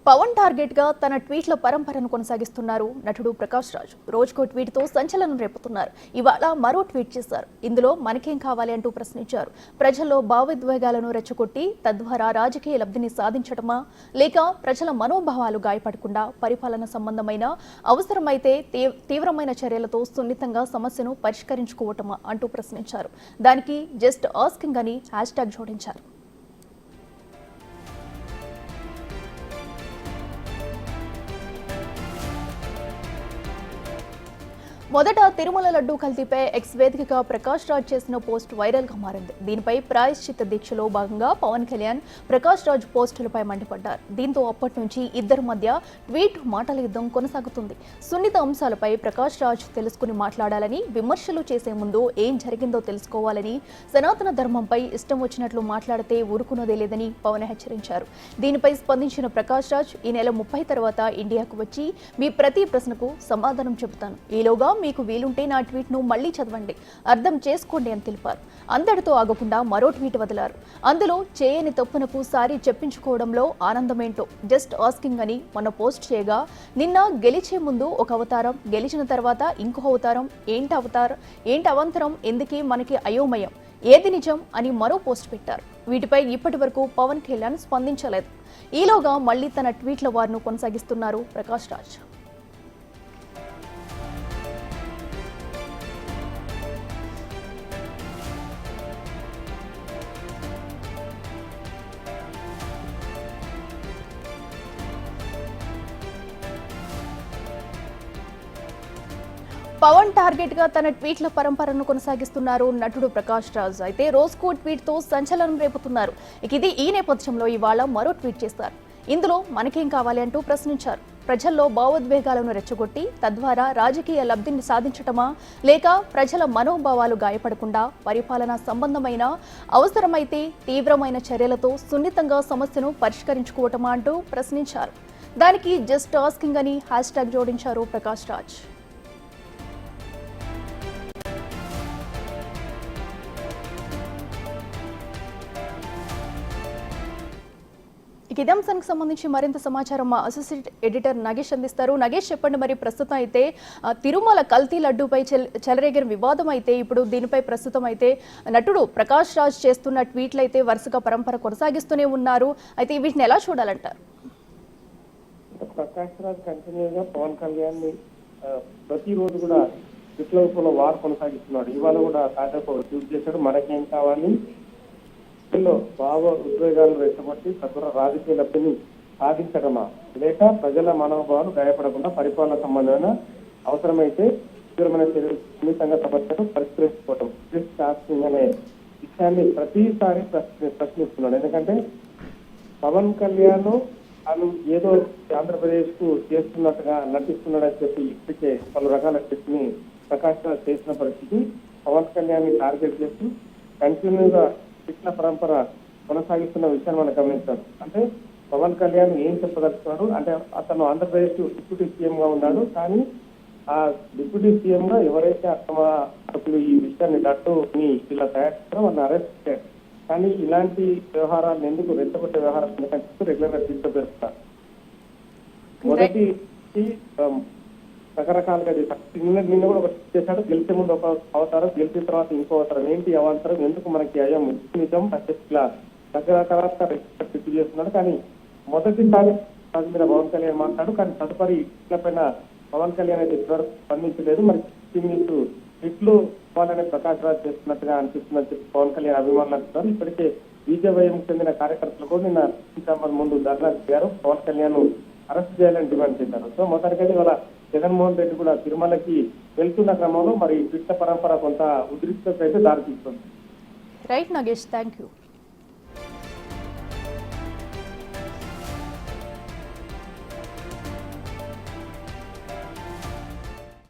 Pawan target గా తన ట్వీట్ల పరంపరను కొనసాగిస్తున్నారు నటుడు ప్రకాష్ రాజ్. రోజుకో ట్వీట్ తో సంచలనం రేపుతున్నారు. ఇవాళ మరో ట్వీట్ చేశారు. ఇందులో మనకేం కావాలి అంటూ ప్రశ్నించారు. ప్రజల్లో భావోద్వేగాలను రెచ్చగొట్టి తద్వారా రాజకీయ లబ్ధిని సాధించడమా, లేక ప్రజల మనోభావాలు గాయపడకుండా పరిపాలన సంబంధమైన అవసరమైతే తీవ్రమైన చర్యలతో సున్నితంగా సమస్యను పరిష్కరించుకోవటమా అంటూ ప్రశ్నించారు. దానికి జస్ట్ ఆస్కింగ్ అని హ్యాష్ట్యాగ్ జోడించారు. మొదట తిరుమల లడ్డూ కల్తీపై ఎక్స్ వేదికగా ప్రకాష్ రాజ్ చేసిన పోస్ట్ వైరల్ గా మారింది. దీనిపై ప్రాయశ్చిత్త దీక్షలో భాగంగా పవన్ కళ్యాణ్ ప్రకాష్ రాజ్ పోస్టులపై మండిపడ్డారు. దీంతో అప్పటి నుంచి ఇద్దరి మధ్య ట్వీట్ మాటల యుద్ధం కొనసాగుతుంది. సున్నిత అంశాలపై ప్రకాష్ రాజ్ తెలుసుకుని మాట్లాడాలని, విమర్శలు చేసే ముందు ఏం జరిగిందో తెలుసుకోవాలని, సనాతన ధర్మంపై ఇష్టం వచ్చినట్లు మాట్లాడితే ఊరుకున్నదే లేదని పవన్ హెచ్చరించారు. దీనిపై స్పందించిన ప్రకాష్ రాజ్ ఈ నెల 30 తర్వాత ఇండియాకు వచ్చి మీ ప్రతి ప్రశ్నకు సమాధానం చెబుతాను. ఈలోగా మీకు వీలుంటే నా ట్వీట్ ను మళ్లీ చదవండి, అర్థం చేసుకోండి అని తెలిపారు. అందరితో ఆగకుండా మరో ట్వీట్ వదిలారు. అందులో చేయని తప్పునకు సారీ చెప్పించుకోవడంలో ఆనందమేంటో జస్ట్ ఆస్కింగ్ అని మొన్న పోస్ట్ చేయగా, నిన్న గెలిచే ముందు ఒక అవతారం, గెలిచిన తర్వాత ఇంకో అవతారం, ఏంటి అవంతరం, ఎందుకే మనకి అయోమయం, ఏది నిజం అని మరో పోస్ట్ పెట్టారు. వీటిపై ఇప్పటి వరకు పవన్ కళ్యాణ్ స్పందించలేదు. ఈలోగా మళ్లీ తన ట్వీట్ల వార్ను కొనసాగిస్తున్నారు ప్రకాష్ రాజ్. పవన్ టార్గెట్ గా తన ట్వీట్ల పరంపరను కొనసాగిస్తున్నారు నటుడు ప్రకాష్ రాజ్. అయితే రోజుకో ట్వీట్ తో సంచలనం రేపుతున్నారు. ఈ నేపథ్యంలో ఇవాళ మరో ట్వీట్ చేశారు. ఇందులో మనకేం కావాలి అంటూ ప్రశ్నించారు. ప్రజల్లో భావోద్వేగాలను రెచ్చగొట్టి తద్వారా రాజకీయ లబ్ధిని సాధించటమా, లేక ప్రజల మనోభావాలు గాయపడకుండా పరిపాలన సంబంధమైన అవసరమైతే తీవ్రమైన చర్యలతో సున్నితంగా సమస్యను పరిష్కరించుకోవటమా అంటూ ప్రశ్నించారు. దానికి జస్ట్ ఆస్కింగ్ అని హ్యాష్ట్యాగ్ జోడించారు ప్రకాష్ రాజ్. ఇదే అంశానికి సంబంధించి మరింత సమాచారం మా అసోసియేట్ ఎడిటర్ నగేష్ అందిస్తారు. నగేష్, చెప్పండి, మరి ప్రస్తుతం అయితే తిరుమల కల్తీ లడ్డూపై చెలరేగిన వివాదం అయితే ఇప్పుడు దీనిపై ప్రస్తుతం అయితే నటుడు ప్రకాష్ రాజ్ చేస్తున్న ట్వీట్లు అయితే వరుసగా పరంపర కొనసాగిస్తూనే ఉన్నారు. అయితే వీటిని ఎలా చూడాలంటారు? ప్రకాష్ రాజ్ కంటిన్యూగా పవన్ కళ్యాణ్ ప్రతిరోజు కూడా విప్లవంలో వార్ కొనసాగిస్తున్నాడు. ఇవాళ కూడా తాజాగా ట్వీట్ చేశాడు, మనకేం కావాలి, భావ ఉద్వేగాలను రెచ్చగొట్టి తద్వారా రాజకీయ లబ్ధిని సాధించడమా, లేక ప్రజల మనోభావాలు గాయపడకుండా పరిపాలన సంబంధమైన అవసరమైతే తీవ్రమైన సున్నితంగా సమస్యను పరిష్కరించుకోవటం అనే విషయాన్ని ప్రతిసారి ప్రశ్నిస్తున్నాడు. ఎందుకంటే పవన్ కళ్యాణ్ తాను ఏదో ఆంధ్రప్రదేశ్ కు చేస్తున్నట్టుగా నటిస్తున్నాడని చెప్పి ఇప్పటికే పలు రకాల ట్వీట్ని ప్రకాష్ రాజ్ చేసిన పరిస్థితి. పవన్ కళ్యాణ్ ని టార్గెట్ చేస్తూ కంటిన్యూగా ట్వీట్ల పరంపర కొనసాగిస్తున్న విషయాన్ని మనం గమనించాలి. అంటే పవన్ కళ్యాణ్ ఏం చెప్పదలుచుకున్నాడు అంటే, అతను ఆంధ్రప్రదేశ్ డిప్యూటీ సీఎం గా ఉన్నాడు, కానీ ఆ డిప్యూటీ సీఎం గా ఎవరైతే అసలు ఈ విషయాన్ని లడ్డూని ఇలా తయారు చేస్తారో వాళ్ళని అరెస్ట్ చేశారు. కానీ ఇలాంటి వ్యవహారాలను ఎందుకు రెచ్చగొట్టే వ్యవహారాలు ఎందుకంటే రెగ్యులర్ గా తీర్చు పెడుతున్నారు. మొదటి రకరకాలుగా నిన్న కూడా ఒక చేశాడు, గెలిచే ముందు ఒక అవతారం, గెలిచిన తర్వాత ఇంకో అవతారం, ఏంటి అవంతరం, ఎందుకు మనకి అయం నిజం ఇలా రకరకాల ట్వీట్ చేస్తున్నాడు. కానీ మొదటిసారి మీద పవన్ కళ్యాణ్ మాట్లాడు, కానీ తదుపరి పైన పవన్ కళ్యాణ్ అయితే ఇప్పటివరకు స్పందించలేదు. మరి ట్వీట్లు వాళ్ళనే ప్రకాష్ రాజ్ చేస్తున్నట్టుగా అనిపిస్తుందని చెప్పి పవన్ కళ్యాణ్ అభిమానులు అంటున్నారు. ఇప్పటికే బీజేపీ చెందిన కార్యకర్తలు కూడా నిన్న ముందు ధర్నా చేశారు, పవన్ కళ్యాణ్ అరెస్ట్ చేయాలని డిమాండ్ చేశారు. సో మొత్తానికైతే ఇవాళ జగన్మోహన్ రెడ్డి కూడా తిరుమలకి వెళ్తున్న క్రమంలో మరి ట్వీట్ల పరంపర కొంత ఉద్రిక్తత అయితే దారితీస్తుంది. Right Nagesh, thank you.